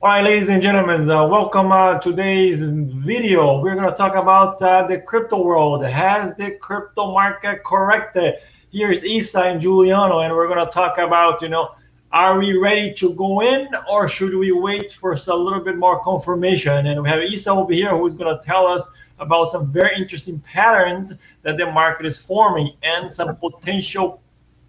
All right, ladies and gentlemen, welcome today's video. We're going to talk about the crypto world. Has the crypto market corrected? Here's Isa and Giuliano, and we're going to talk about, are we ready to go in or should we wait for a little bit more confirmation? And we have Isa over here who's going to tell us about some very interesting patterns that the market is forming and some potential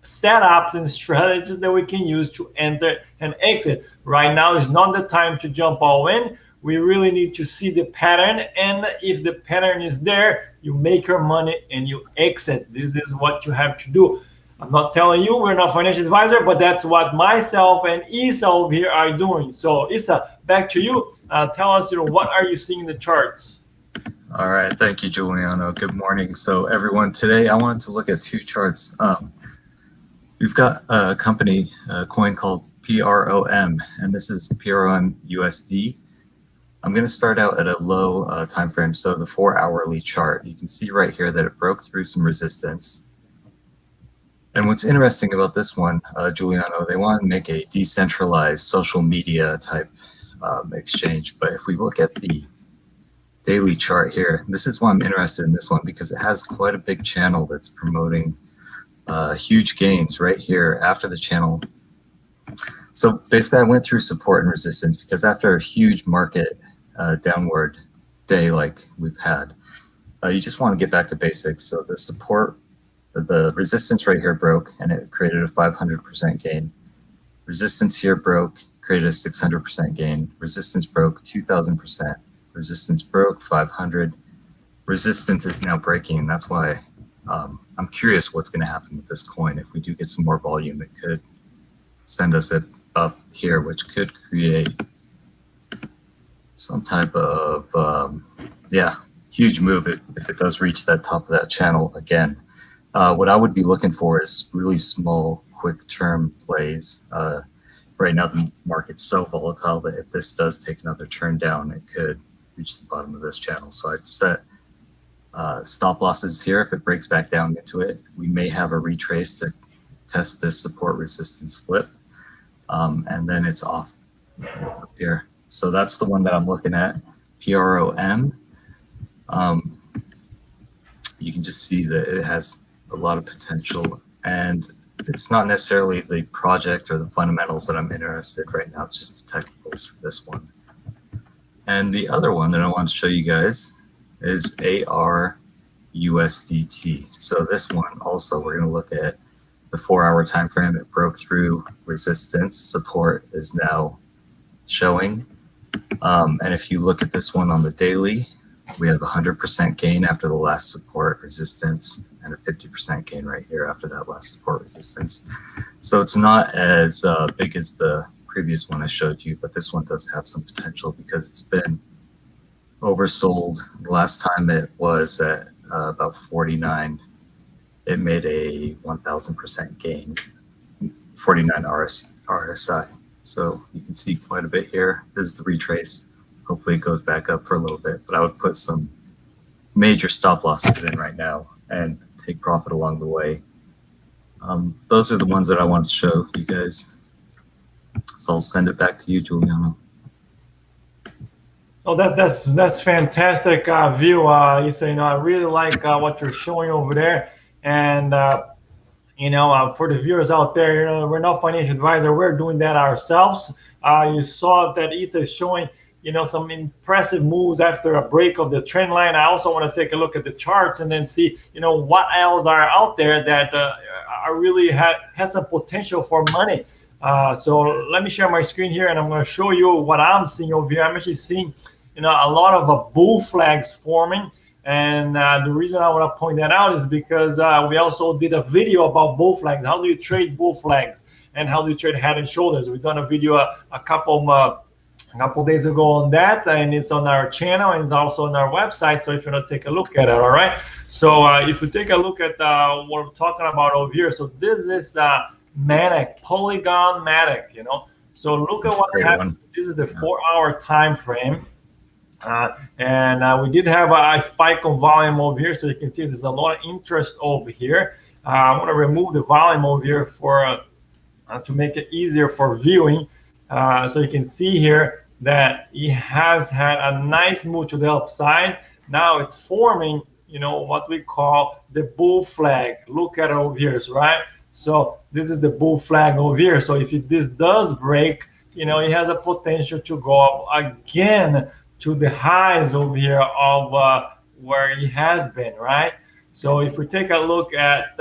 setups and strategies that we can use to enter and exit. Right now is not the time to jump all in. We really need to see the pattern, and if the pattern is there, you make your money and you exit. This is what you have to do. I'm not telling you, we're not financial advisor, but that's what myself and Isa over here are doing. So Isa, back to you. Tell us, what are you seeing in the charts? All right, thank you, Giuliano. Good morning. So everyone, today I wanted to look at two charts. We've got a company, a coin called PROM, and this is PROM USD. I'm going to start out at a low time frame, so the 4-hourly chart. You can see right here that it broke through some resistance. And what's interesting about this one, Giuliano, they want to make a decentralized social media type exchange. But if we look at the daily chart here, this is why I'm interested in this one, because it has quite a big channel that's promoting huge gains right here after the channel. So basically I went through support and resistance because after a huge market downward day like we've had, you just want to get back to basics. So the support, the resistance right here broke and it created a 500% gain. Resistance here broke, created a 600% gain. Resistance broke 2000%. Resistance broke 500. Resistance is now breaking, and that's why I'm curious what's going to happen with this coin. If we do get some more volume, it could send us up here, which could create some type of, huge move if it does reach that top of that channel again. What I would be looking for is really small, quick-term plays. Right now, the market's so volatile that if this does take another turn down, it could reach the bottom of this channel. So I'd set stop losses here. If it breaks back down into it, we may have a retrace to test this support resistance flip, and then it's off up here. So that's the one that I'm looking at, PROM. You can just see that it has a lot of potential, and it's not necessarily the project or the fundamentals that I'm interested right now. It's just the technicals for this one. And the other one that I want to show you guys is ARUSDT. So this one also, we're going to look at the 4-hour time frame. It broke through resistance. Support is now showing. And if you look at this one on the daily, we have 100% gain after the last support resistance and a 50% gain right here after that last support resistance. So it's not as big as the previous one I showed you, but this one does have some potential because it's been oversold. Last time it was at about 49. It made a 1000% gain, 49 RSI. So you can see quite a bit here. This is the retrace. Hopefully it goes back up for a little bit, but I would put some major stop losses in right now and take profit along the way. Those are the ones that I want to show you guys. So I'll send it back to you, Giuliano. Oh, that's fantastic view, Isa. I really like what you're showing over there, and for the viewers out there, we're not financial advisor. We're doing that ourselves. You saw that Isa is showing, some impressive moves after a break of the trend line. I also want to take a look at the charts and then see, what else are out there that are really has some potential for money. So let me share my screen here, and I'm going to show you what I'm seeing over here. I'm actually seeing, a lot of bull flags forming, and the reason I want to point that out is because we also did a video about bull flags. How do you trade bull flags, and how do you trade head and shoulders? We've done a video a couple days ago on that, and it's on our channel and it's also on our website. So if you want to take a look at it, all right. So if you take a look at what we're talking about over here, so this is Matic, Polygon Matic. So look at what's happening. This is the 4-hour time frame. And we did have a spike of volume over here, so you can see there's a lot of interest over here. I'm going to remove the volume over here for to make it easier for viewing. So you can see here that it has had a nice move to the upside. Now it's forming, what we call the bull flag. Look at it over here, right? So this is the bull flag over here. So if this does break, it has a potential to go up again to the highs over here of where it has been, right? So if we take a look at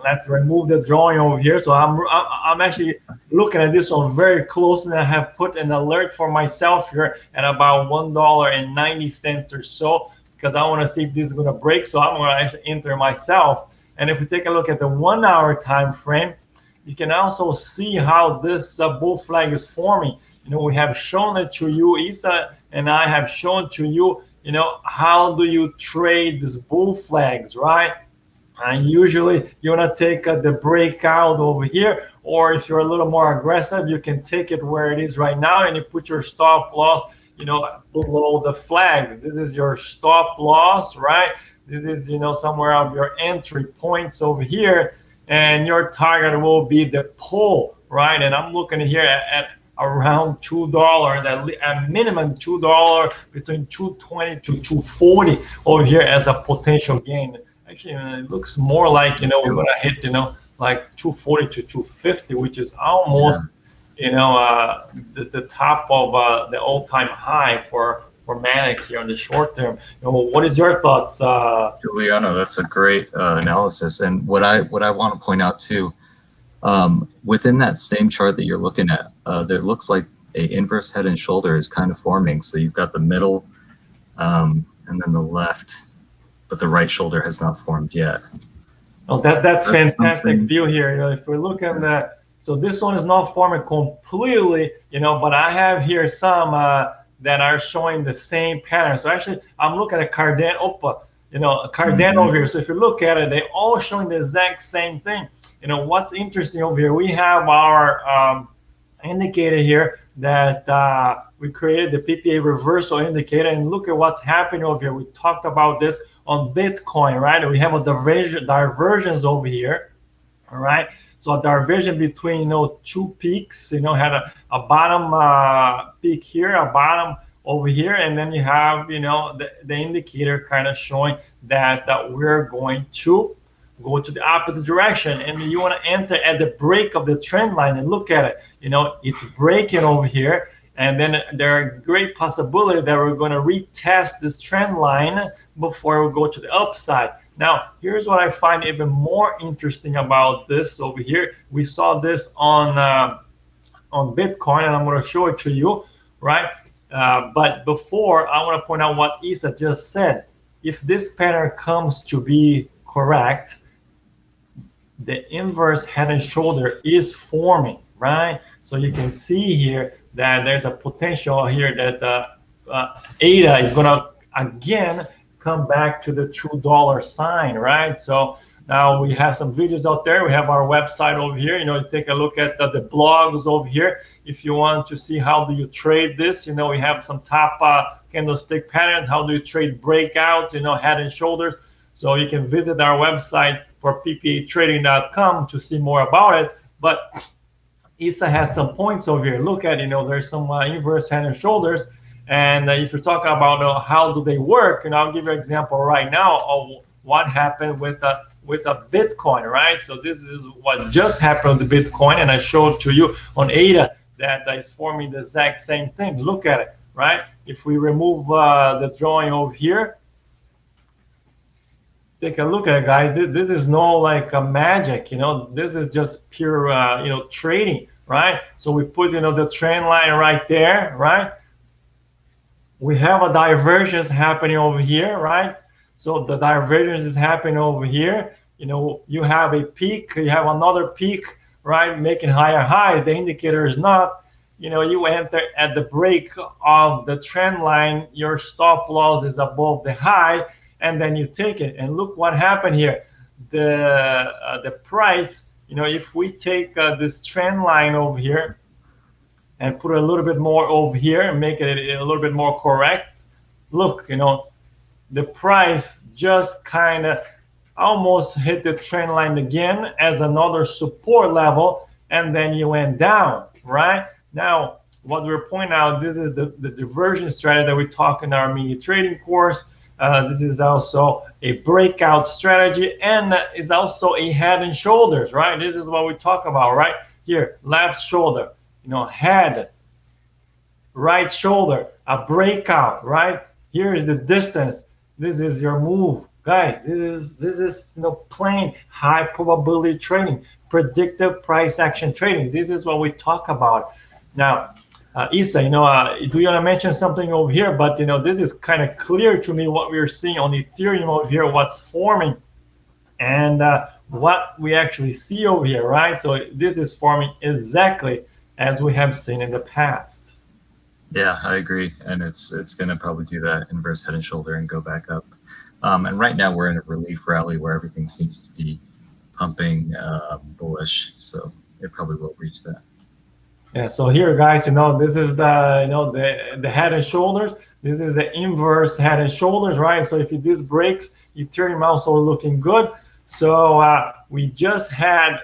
let's remove the drawing over here. So I'm actually looking at this one very closely. I have put an alert for myself here at about $1.90 or so, because I want to see if this is going to break. So I'm going to actually enter myself. And if we take a look at the 1 hour time frame, you can also see how this bull flag is forming. We have shown it to you, Isa and I have shown to you, how do you trade these bull flags, right? And usually you want to take the breakout over here, or if you're a little more aggressive, you can take it where it is right now and you put your stop loss, below the flag. This is your stop loss, right? This is, somewhere of your entry points over here, and your target will be the pull, right? And I'm looking here at around $2, at minimum $2, between 220 to 240 over here as a potential gain. Actually, it looks more like, we're going to hit, like 240 to 250, which is almost, the top of the all-time high for Matic here in the short term. What is your thoughts? Juliano, that's a great analysis. And what I want to point out too, within that same chart that you're looking at, there looks like a inverse head and shoulder is kind of forming. So you've got the middle and then the left, but the right shoulder has not formed yet. Oh, that's fantastic view here. If we look at that, so this one is not forming completely, but I have here some that are showing the same pattern. So actually, I'm looking at Cardano, Cardano over here. So if you look at it, they're all showing the exact same thing. What's interesting over here, we have our indicator here that we created, the PPA reversal indicator, and look at what's happening over here. We talked about this on Bitcoin, right? We have a divergence over here, all right? So a divergence between, two peaks, had a bottom peak here, a bottom over here, and then you have, the indicator kind of showing that we're going to go to the opposite direction, and you want to enter at the break of the trend line and look at it. It's breaking over here, and then there are great possibility that we're going to retest this trend line before we go to the upside. Now, here's what I find even more interesting about this over here. We saw this on Bitcoin, and I'm going to show it to you, right? But before, I want to point out what Isa just said. If this pattern comes to be correct, the inverse head and shoulder is forming, right? So you can see here that there's a potential here that ADA is going to again come back to the $2 sign, right? So now we have some videos out there. We have our website over here. Take a look at the blogs over here. If you want to see how do you trade this, we have some top candlestick patterns. How do you trade breakouts, head and shoulders? So you can visit our website for ppatrading.com to see more about it. But Isa has some points over here. Look at, there's some inverse head and shoulders. And if you're talking about how do they work, I'll give you an example right now of what happened with a Bitcoin, right? So this is what just happened with the Bitcoin, and I showed to you on ADA that is forming the exact same thing. Look at it, right? If we remove the drawing over here, take a look at it, guys. This is no like a magic, this is just pure, trading, right? So we put, the trend line right there, right? We have a divergence happening over here, right? So the divergence is happening over here. You have a peak, you have another peak, right? Making higher highs. The indicator is not, you enter at the break of the trend line, your stop loss is above the high, and then you take it. And look what happened here. The price, if we take this trend line over here and put a little bit more over here and make it a little bit more correct, look, the price just kind of almost hit the trend line again as another support level, and then you went down, right? Now, what we're pointing out, this is the diversion strategy that we talk in our mini trading course. This is also a breakout strategy, and it's also a head and shoulders, right? This is what we talk about, right? Here, left shoulder, head, right shoulder, a breakout, right? Here is the distance. This is your move, guys. This is plain high probability trading, predictive price action trading. This is what we talk about. Now, Isa, do you want to mention something over here? But this is kind of clear to me what we're seeing on Ethereum over here, what's forming, and what we actually see over here, right? So this is forming exactly as we have seen in the past. Yeah, I agree, and it's going to probably do that inverse head and shoulder and go back up. And right now we're in a relief rally where everything seems to be pumping bullish, so it probably will reach that. Yeah, so here, guys, this is the head and shoulders. This is the inverse head and shoulders, right? So if this breaks, Ethereum also looking good. So we just had,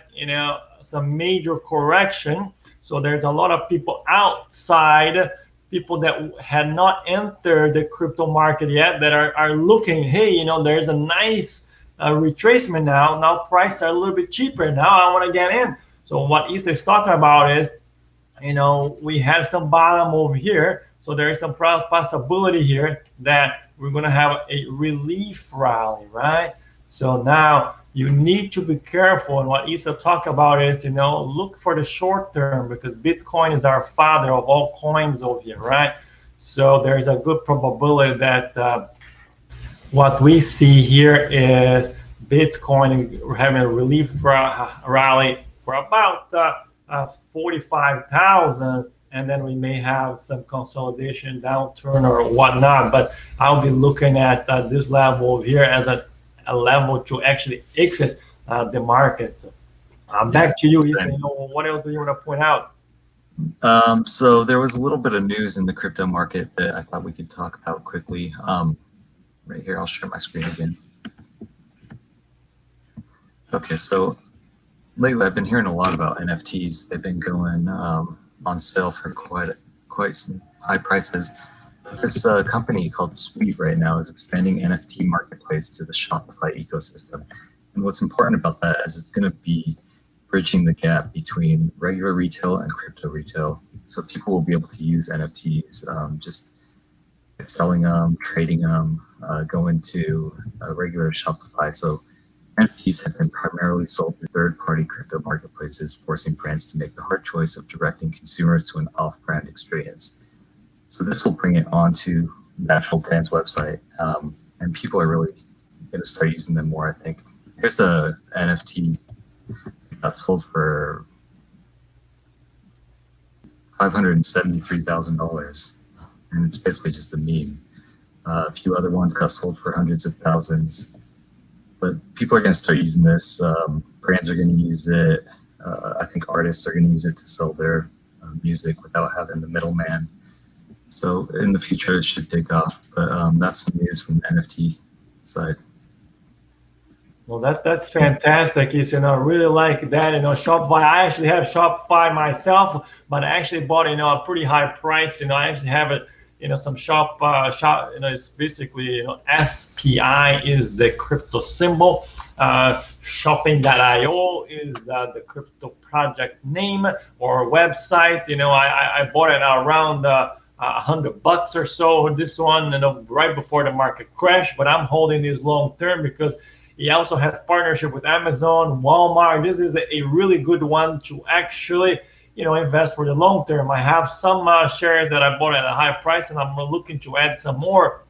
some major correction. So there's a lot of people outside, people that had not entered the crypto market yet, that are looking, hey, there's a nice retracement now. Now prices are a little bit cheaper. Now I want to get in. So what Isa is talking about is, we had some bottom over here, so there is some possibility here that we're going to have a relief rally, right? So now you need to be careful, and what Isa talked about is, look for the short term, because Bitcoin is our father of all coins over here, right? So there's a good probability that what we see here is Bitcoin having a relief rally for about 45,000, and then we may have some consolidation, downturn, or whatnot. But I'll be looking at this level here as a level to actually exit the markets. Back to you, Isa. What else do you want to point out? So there was a little bit of news in the crypto market that I thought we could talk about quickly. Right here, I'll share my screen again. Okay, so lately I've been hearing a lot about NFTs. They've been going on sale for quite some high prices. This company called Sweet right now is expanding NFT marketplace to the Shopify ecosystem. And what's important about that is it's going to be bridging the gap between regular retail and crypto retail. So people will be able to use NFTs, just selling them, trading them, go into a regular Shopify. So NFTs have been primarily sold through third-party crypto marketplaces, forcing brands to make the hard choice of directing consumers to an off-brand experience. So this will bring it onto the actual brand's website, and people are really going to start using them more, I think. Here's a NFT that got sold for $573,000, and it's basically just a meme. A few other ones got sold for hundreds of thousands. But people are going to start using this. Brands are going to use it. I think artists are going to use it to sell their music without having the middleman. So in the future, it should take off. But that's some news from the NFT side. Well, that's fantastic. I really like that. Shopify. I actually have Shopify myself, but I actually bought a pretty high price. I actually have it. Some shop, it's basically, SPI is the crypto symbol. Shopping.io is the crypto project name or website. I bought it around $100 or so. This one, right before the market crash. But I'm holding this long term because he also has partnership with Amazon, Walmart. This is a really good one to actually invest for the long term. I have some shares that I bought at a high price, and I'm looking to add some more.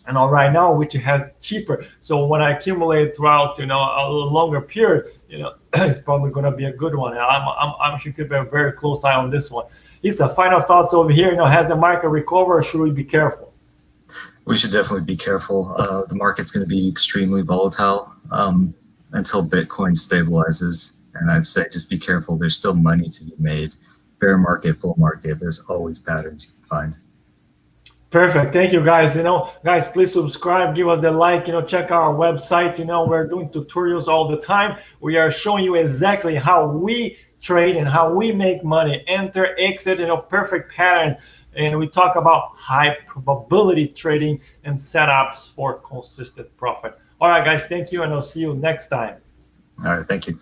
And right now, which has cheaper. So when I accumulate throughout, a longer period, it's probably going to be a good one. And I'm should keep a very close eye on this one. Isa, final thoughts over here. Has the market recovered, or should we be careful? We should definitely be careful. The market's going to be extremely volatile until Bitcoin stabilizes. And I'd say just be careful. There's still money to be made. Bear market, bull market, there's always patterns you can find. Perfect. Thank you, guys. Guys, please subscribe, give us the like, check our website. We're doing tutorials all the time. We are showing you exactly how we trade and how we make money, enter, exit, perfect patterns. And we talk about high probability trading and setups for consistent profit. All right, guys, thank you, and I'll see you next time. All right, thank you.